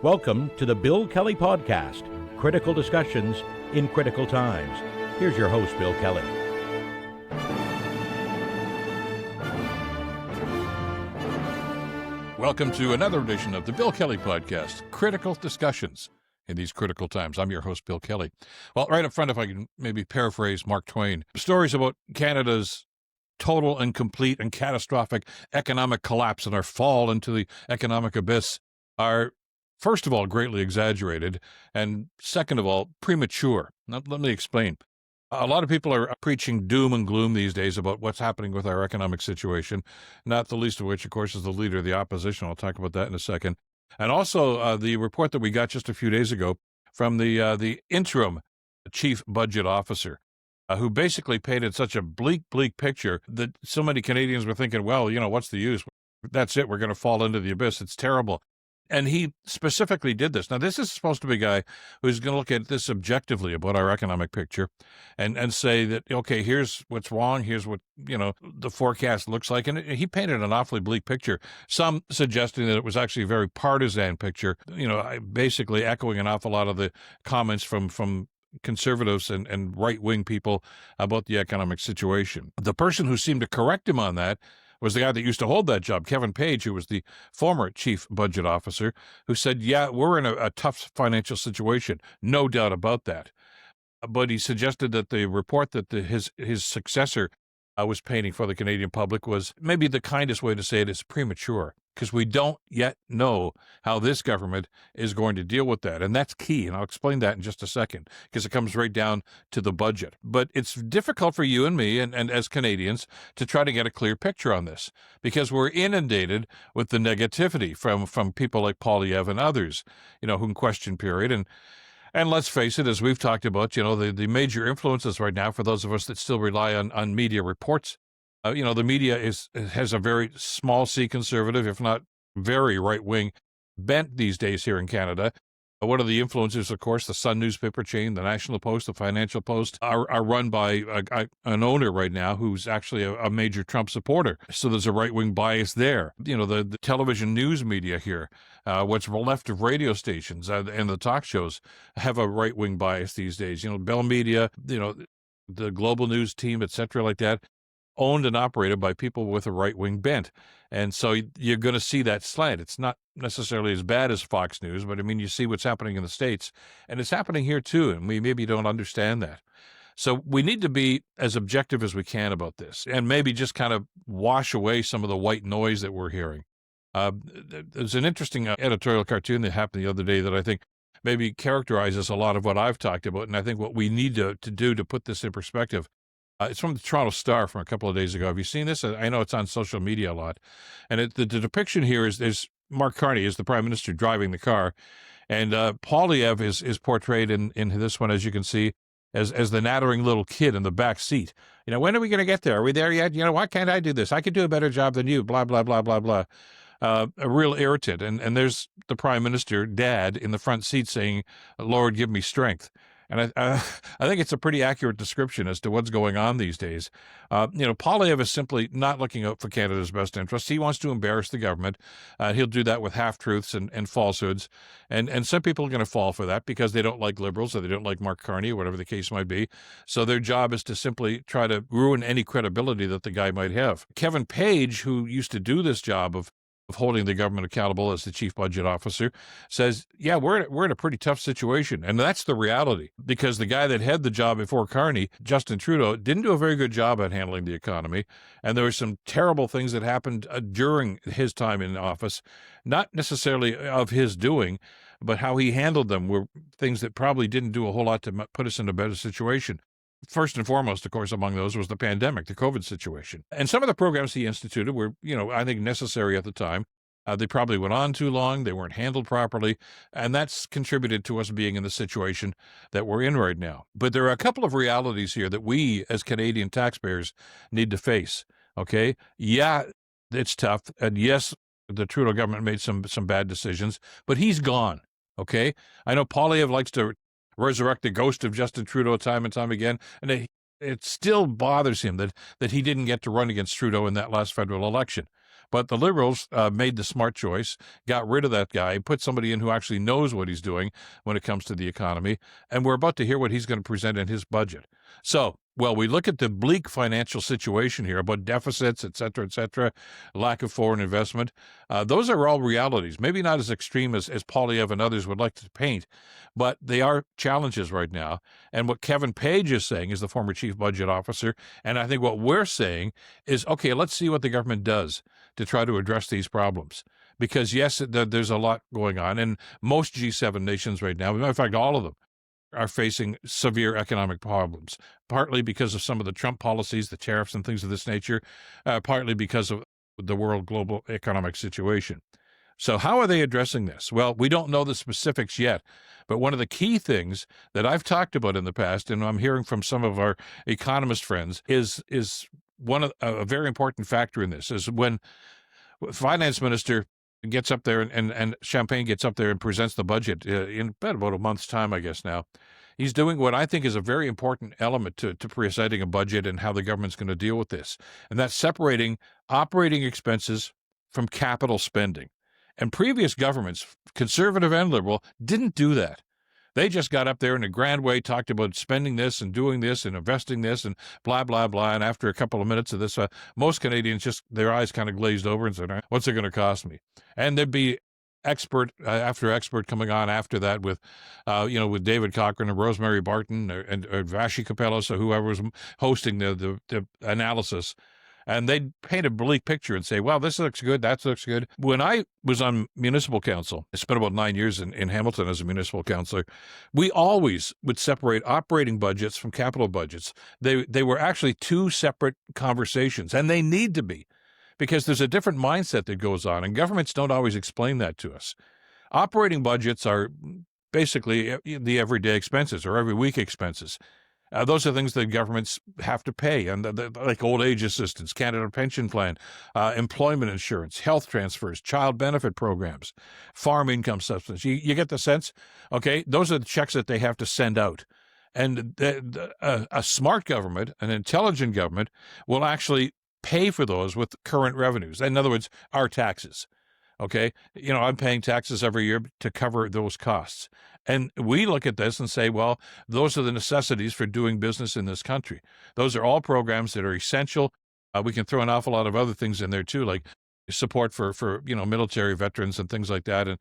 Welcome to the Bill Kelly Podcast, critical discussions in critical times. Here's your host, Bill Kelly. Welcome to another edition of the Bill Kelly Podcast, critical discussions in these critical times. I'm your host, Bill Kelly. Well, right up front, if I can maybe paraphrase Mark Twain, stories about Canada's total and complete and catastrophic economic collapse and our fall into the economic abyss are, first of all, greatly exaggerated, and second of all, premature. Now, let me explain. A lot of people are preaching doom and gloom these days about what's happening with our economic situation, not the least of which, of course, is the leader of the opposition. I'll talk about that in a second. And also the report that we got just a few days ago from the interim chief budget officer, who basically painted such a bleak picture that so many Canadians were thinking, well, you know, what's the use? That's it. We're going to fall into the abyss. It's terrible. And he specifically did this. Now, this is supposed to be a guy who's going to look at this objectively about our economic picture and say that, okay, here's what's wrong. Here's what, you know, the forecast looks like. And he painted an awfully bleak picture, some suggesting that it was actually a very partisan picture, you know, basically echoing an awful lot of the comments from conservatives and right-wing people about the economic situation. The person who seemed to correct him on that was the guy that used to hold that job, Kevin Page, who was the former chief budget officer, who said, yeah, we're in a tough financial situation, no doubt about that. But he suggested that the report that his successor was painting for the Canadian public was, maybe the kindest way to say it is, premature, because we don't yet know how this government is going to deal with that. And that's key. And I'll explain that in just a second, because it comes right down to the budget. But it's difficult for you and me and as Canadians to try to get a clear picture on this, because we're inundated with the negativity from people like Poilievre and others, you know, who can question period. And let's face it, as we've talked about, you know, the major influences right now, for those of us that still rely on media reports, you know, the media has a very small c conservative, if not very right-wing bent these days here in Canada. One of the influences, of course, the Sun newspaper chain, the National Post, the Financial Post, are run by an owner right now who's actually a major Trump supporter. So there's a right-wing bias there. You know, the television news media here, what's left of radio stations and the talk shows have a right-wing bias these days. You know, Bell Media, you know, the Global News team, et cetera, like that, owned and operated by people with a right-wing bent. And so you're going to see that slant. It's not necessarily as bad as Fox News, but I mean, you see what's happening in the States, and it's happening here too, and we maybe don't understand that. So we need to be as objective as we can about this, and maybe just kind of wash away some of the white noise that we're hearing. There's an interesting editorial cartoon that happened the other day that I think maybe characterizes a lot of what I've talked about, and I think what we need to do to put this in perspective. It's from the Toronto Star from a couple of days ago. Have you seen this? I know it's on social media a lot. And the depiction here is Mark Carney is the Prime Minister driving the car. And Poilievre is portrayed in this one, as you can see, as the nattering little kid in the back seat. You know, when are we going to get there? Are we there yet? You know, why can't I do this? I could do a better job than you, blah, blah, blah, blah, blah. A real irritant. And there's the Prime Minister, Dad, in the front seat saying, Lord, give me strength. And I think it's a pretty accurate description as to what's going on these days. You know, Poilievre is simply not looking out for Canada's best interests. He wants to embarrass the government. He'll do that with half-truths and falsehoods. And some people are going to fall for that because they don't like Liberals or they don't like Mark Carney or whatever the case might be. So their job is to simply try to ruin any credibility that the guy might have. Kevin Page, who used to do this job of holding the government accountable as the chief budget officer, says, yeah, we're in a pretty tough situation. And that's the reality, because the guy that had the job before Carney, Justin Trudeau, didn't do a very good job at handling the economy. And there were some terrible things that happened during his time in office, not necessarily of his doing, but how he handled them were things that probably didn't do a whole lot to put us in a better situation. First and foremost, of course, among those was the pandemic, the COVID situation. And some of the programs he instituted were, you know, I think necessary at the time. They probably went on too long. They weren't handled properly. And that's contributed to us being in the situation that we're in right now. But there are a couple of realities here that we as Canadian taxpayers need to face. Okay? Yeah, it's tough. And yes, the Trudeau government made some bad decisions, but he's gone. Okay? I know Poilievre likes to resurrect the ghost of Justin Trudeau time and time again, and it still bothers him that he didn't get to run against Trudeau in that last federal election. But the Liberals made the smart choice, got rid of that guy, put somebody in who actually knows what he's doing when it comes to the economy, and we're about to hear what he's going to present in his budget. So, well, we look at the bleak financial situation here about deficits, et cetera, lack of foreign investment. Those are all realities, maybe not as extreme as Poilievre and others would like to paint, but they are challenges right now. And what Kevin Page is saying is the former chief budget officer, and I think what we're saying is, okay, let's see what the government does to try to address these problems. Because, yes, there's a lot going on, and most G7 nations right now, in fact, all of them, are facing severe economic problems, partly because of some of the Trump policies, the tariffs and things of this nature, partly because of the world global economic situation. So how are they addressing this? Well, we don't know the specifics yet, but one of the key things that I've talked about in the past, and I'm hearing from some of our economist friends, is one of a very important factor in this, is when finance minister gets up there and Champagne gets up there and presents the budget in about a month's time, I guess now. He's doing what I think is a very important element to presenting a budget and how the government's going to deal with this. And that's separating operating expenses from capital spending. And previous governments, conservative and liberal, didn't do that. They just got up there in a grand way, talked about spending this and doing this and investing this and blah, blah, blah. And after a couple of minutes of this, most Canadians just, their eyes kind of glazed over and said, what's it going to cost me? And there'd be expert after expert coming on after that with David Cochrane and Rosemary Barton and Vashi Capello, so whoever was hosting the analysis. And they'd paint a bleak picture and say, well, this looks good, that looks good. When I was on municipal council, I spent about 9 years in Hamilton as a municipal councilor, we always would separate operating budgets from capital budgets. They were actually two separate conversations, and they need to be, because there's a different mindset that goes on, and governments don't always explain that to us. Operating budgets are basically the everyday expenses or every week expenses. Those are things that governments have to pay, and like old age assistance, Canada Pension Plan, employment insurance, health transfers, child benefit programs, farm income subsidies. You get the sense? Okay, those are the checks that they have to send out. And a smart government, an intelligent government, will actually pay for those with current revenues. In other words, our taxes. Okay, I'm paying taxes every year to cover those costs. And we look at this and say, well, those are the necessities for doing business in this country. Those are all programs that are essential. We can throw an awful lot of other things in there too, like support for military veterans and things like that, and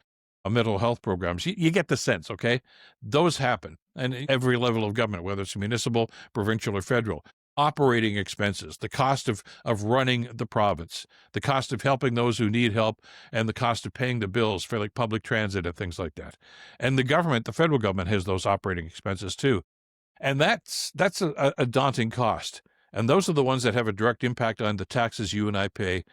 mental health programs. You get the sense, okay? Those happen. And every level of government, whether it's municipal, provincial, or federal. Operating expenses, the cost of running the province, the cost of helping those who need help, and the cost of paying the bills for like public transit and things like that. And the federal government has those operating expenses too. And that's a daunting cost. And those are the ones that have a direct impact on the taxes you and I pay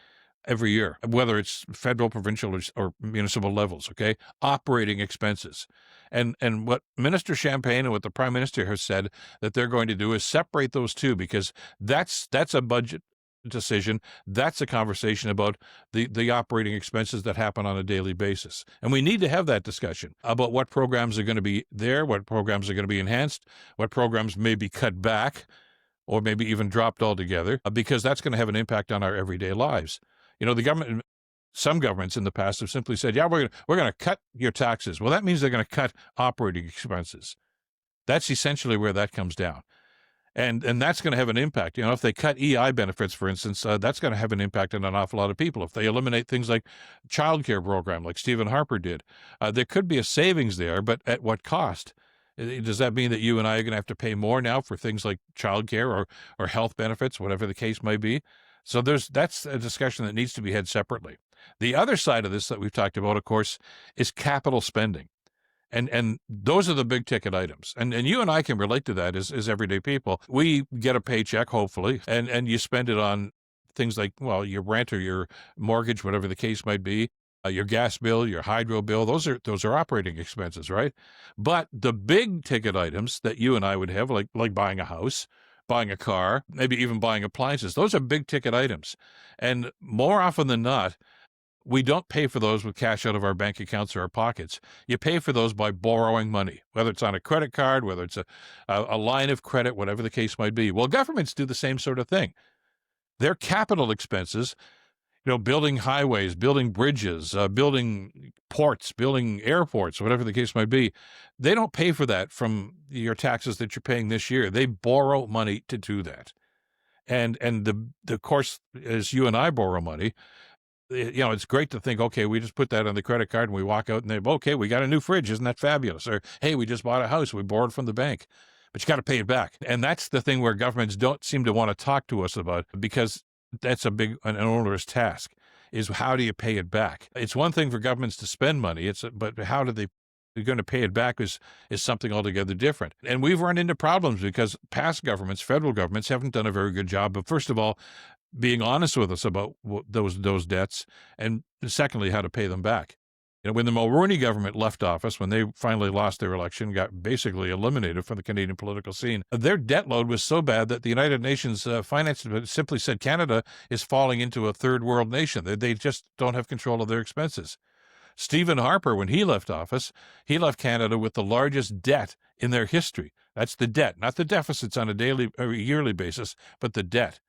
every year, whether it's federal, provincial, or municipal levels, okay? Operating expenses. And what Minister Champagne and what the Prime Minister has said that they're going to do is separate those two, because that's a budget decision. That's a conversation about the operating expenses that happen on a daily basis. And we need to have that discussion about what programs are going to be there, what programs are going to be enhanced, what programs may be cut back, or maybe even dropped altogether, because that's going to have an impact on our everyday lives. The government, some governments in the past have simply said, yeah, we're going to cut your taxes. Well, that means they're going to cut operating expenses. That's essentially where that comes down. And that's going to have an impact. If they cut EI benefits, for instance, that's going to have an impact on an awful lot of people. If they eliminate things like childcare program, like Stephen Harper did, there could be a savings there, but at what cost? Does that mean that you and I are going to have to pay more now for things like childcare or health benefits, whatever the case may be? So that's a discussion that needs to be had separately. The other side of this that we've talked about, of course, is capital spending. And those are the big ticket items. And you and I can relate to that as everyday people. We get a paycheck, hopefully, and you spend it on things like, well, your rent or your mortgage, whatever the case might be, your gas bill, your hydro bill. Those are operating expenses, right? But the big ticket items that you and I would have, like buying a house, buying a car, maybe even buying appliances, those are big ticket items. And more often than not, we don't pay for those with cash out of our bank accounts or our pockets. You pay for those by borrowing money, whether it's on a credit card, whether it's a line of credit, whatever the case might be. Well, governments do the same sort of thing. Their capital expenses, building highways, building bridges, building ports, building airports, whatever the case might be. They don't pay for that from your taxes that you're paying this year. They borrow money to do that. And the course, as you and I borrow money, it's great to think, okay, we just put that on the credit card and we walk out and they, okay, we got a new fridge. Isn't that fabulous? Or, hey, we just bought a house. We borrowed from the bank. But you got to pay it back. And that's the thing where governments don't seem to want to talk to us about, because that's a big, an onerous task, is how do you pay it back? It's one thing for governments to spend money, but how do they're going to pay it back is something altogether different. And we've run into problems because past governments, federal governments, haven't done a very good job of, first of all, being honest with us about those debts, and secondly, how to pay them back. When the Mulroney government left office, when they finally lost their election, got basically eliminated from the Canadian political scene, their debt load was so bad that the United Nations Finance simply said Canada is falling into a third world nation. They just don't have control of their expenses. Stephen Harper, when he left office, he left Canada with the largest debt in their history. That's the debt, not the deficits on a daily or yearly basis, but the debt.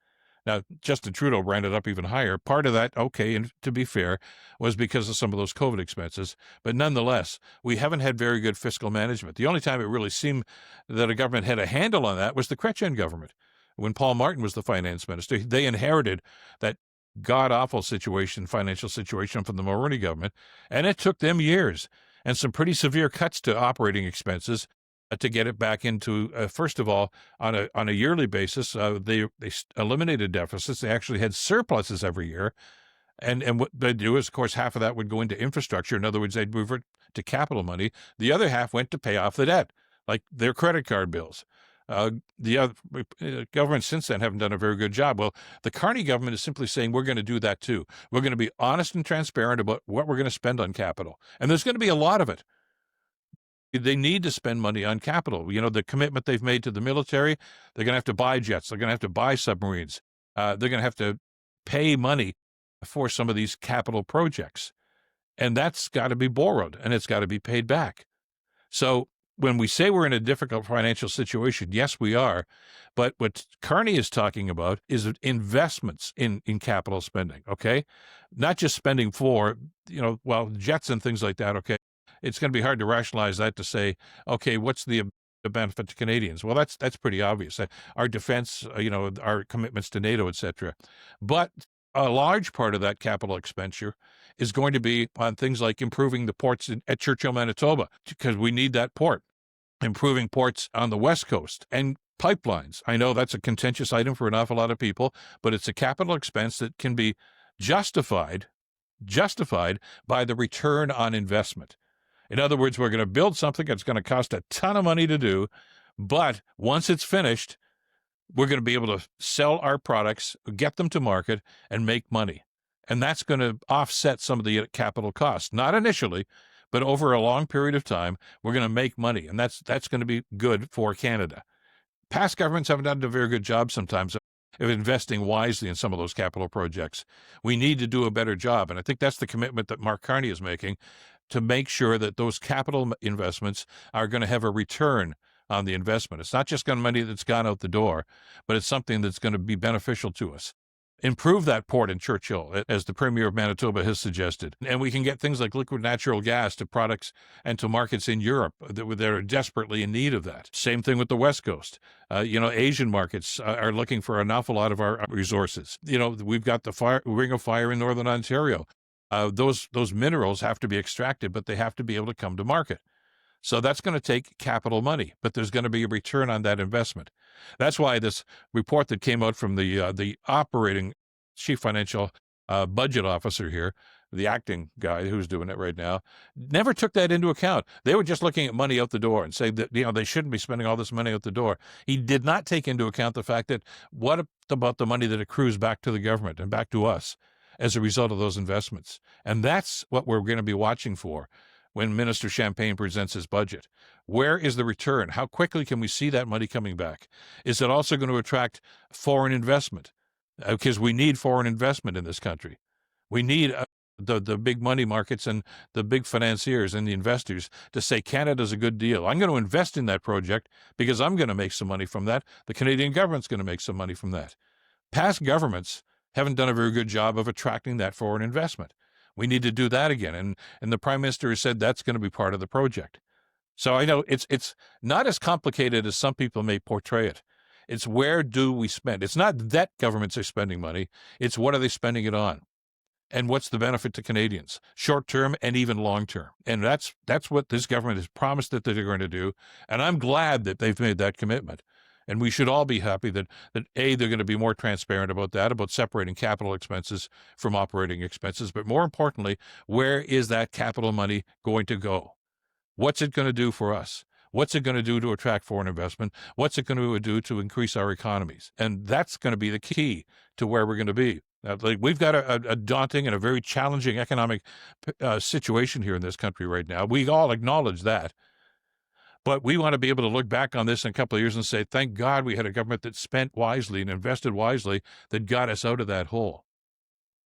Now, Justin Trudeau ran it up even higher. Part of that, okay, and to be fair, was because of some of those COVID expenses. But nonetheless, we haven't had very good fiscal management. The only time it really seemed that a government had a handle on that was the Chrétien government. When Paul Martin was the finance minister, they inherited that god-awful financial situation from the Mulroney government, and it took them years and some pretty severe cuts to operating expenses to get it back into, first of all, on a yearly basis. They eliminated deficits. They actually had surpluses every year. And what they do is, of course, half of that would go into infrastructure. In other words, they'd move it to capital money. The other half went to pay off the debt, like their credit card bills. The other governments since then haven't done a very good job. Well, the Carney government is simply saying we're going to do that too. We're going to be honest and transparent about what we're going to spend on capital. And there's going to be a lot of it. They need to spend money on capital. The commitment they've made to the military, they're going to have to buy jets. They're going to have to buy submarines. They're going to have to pay money for some of these capital projects. And that's got to be borrowed, and it's got to be paid back. So when we say we're in a difficult financial situation, yes, we are. But what Carney is talking about is investments in capital spending, okay? Not just spending for, jets and things like that, okay? It's going to be hard to rationalize that to say, okay, what's the benefit to Canadians? Well, that's pretty obvious. Our defense, our commitments to NATO, et cetera. But a large part of that capital expenditure is going to be on things like improving the ports at Churchill, Manitoba, because we need that port, improving ports on the West Coast, and pipelines. I know that's a contentious item for an awful lot of people, but it's a capital expense that can be justified by the return on investment. In other words, we're going to build something that's going to cost a ton of money to do, but once it's finished, we're going to be able to sell our products, get them to market, and make money. And that's going to offset some of the capital costs. Not initially, but over a long period of time, we're going to make money, and that's going to be good for Canada. Past governments haven't done a very good job sometimes of investing wisely in some of those capital projects. We need to do a better job, and I think that's the commitment that Mark Carney is making, to make sure that those capital investments are going to have a return on the investment. It's not just money that's gone out the door, but it's something that's going to be beneficial to us. Improve that port in Churchill, as the Premier of Manitoba has suggested. And we can get things like liquid natural gas to products and to markets in Europe that are desperately in need of that. Same thing with the West Coast. Asian markets are looking for an awful lot of our resources. We've got the Ring of Fire in Northern Ontario. Those minerals have to be extracted, but they have to be able to come to market. So that's going to take capital money, but there's going to be a return on that investment. That's why this report that came out from the operating chief financial budget officer here, the acting guy who's doing it right now, never took that into account. They were just looking at money out the door and saying that they shouldn't be spending all this money out the door. He did not take into account the fact that what about the money that accrues back to the government and back to us as a result of those investments. And that's what we're going to be watching for when Minister Champagne presents his budget. Where is the return? How quickly can we see that money coming back? Is it also going to attract foreign investment? Because we need foreign investment in this country. We need the big money markets and the big financiers and the investors to say Canada's a good deal. I'm going to invest in that project because I'm going to make some money from that. The Canadian government's going to make some money from that. Past governments haven't done a very good job of attracting that foreign investment. We need to do that again. And the Prime Minister has said that's going to be part of the project. So I know it's not as complicated as some people may portray it. It's where do we spend? It's not that governments are spending money. It's what are they spending it on? And what's the benefit to Canadians, short term and even long term? And that's what this government has promised that they're going to do. And I'm glad that they've made that commitment. And we should all be happy that A, they're going to be more transparent about that, about separating capital expenses from operating expenses. But more importantly, where is that capital money going to go? What's it going to do for us? What's it going to do to attract foreign investment? What's it going to do to increase our economies? And that's going to be the key to where we're going to be. We've got a daunting and a very challenging economic situation here in this country right now. We all acknowledge that. But we want to be able to look back on this in a couple of years and say, thank God we had a government that spent wisely and invested wisely that got us out of that hole.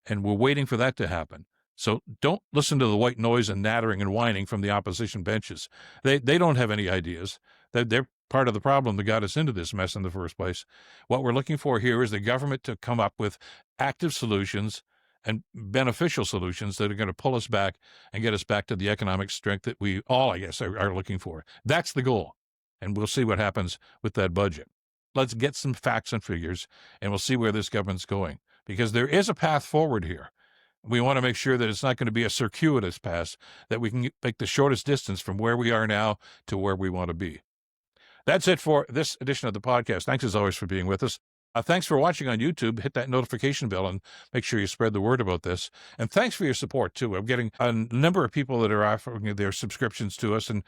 And we're waiting for that to happen. So don't listen to the white noise and nattering and whining from the opposition benches. They don't have any ideas. They're part of the problem that got us into this mess in the first place. What we're looking for here is the government to come up with active solutions and beneficial solutions that are going to pull us back and get us back to the economic strength that we all, I guess, are looking for. That's the goal. And we'll see what happens with that budget. Let's get some facts and figures, and we'll see where this government's going, because there is a path forward here. We want to make sure that it's not going to be a circuitous path, that we can make the shortest distance from where we are now to where we want to be. That's it for this edition of the podcast. Thanks, as always, for being with us. Thanks for watching on YouTube. Hit that notification bell and make sure you spread the word about this. And thanks for your support, too. I'm getting a number of people that are offering their subscriptions to us and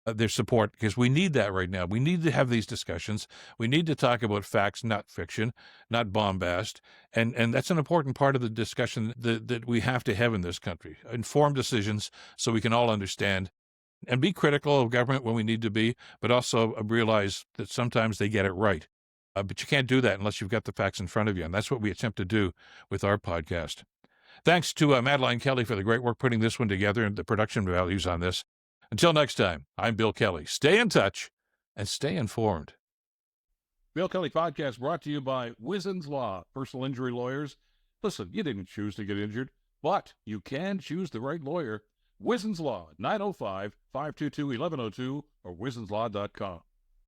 their support, because we need that right now. We need to have these discussions. We need to talk about facts, not fiction, not bombast. And that's an important part of the discussion that we have to have in this country. Informed decisions so we can all understand and be critical of government when we need to be, but also realize that sometimes they get it right. But you can't do that unless you've got the facts in front of you. And that's what we attempt to do with our podcast. Thanks to Madeline Kelly for the great work putting this one together and the production values on this. Until next time, I'm Bill Kelly. Stay in touch and stay informed. Bill Kelly Podcast brought to you by Wizen's Law, personal injury lawyers. Listen, you didn't choose to get injured, but you can choose the right lawyer. Wizen's Law, 905-522-1102 or wizenslaw.com.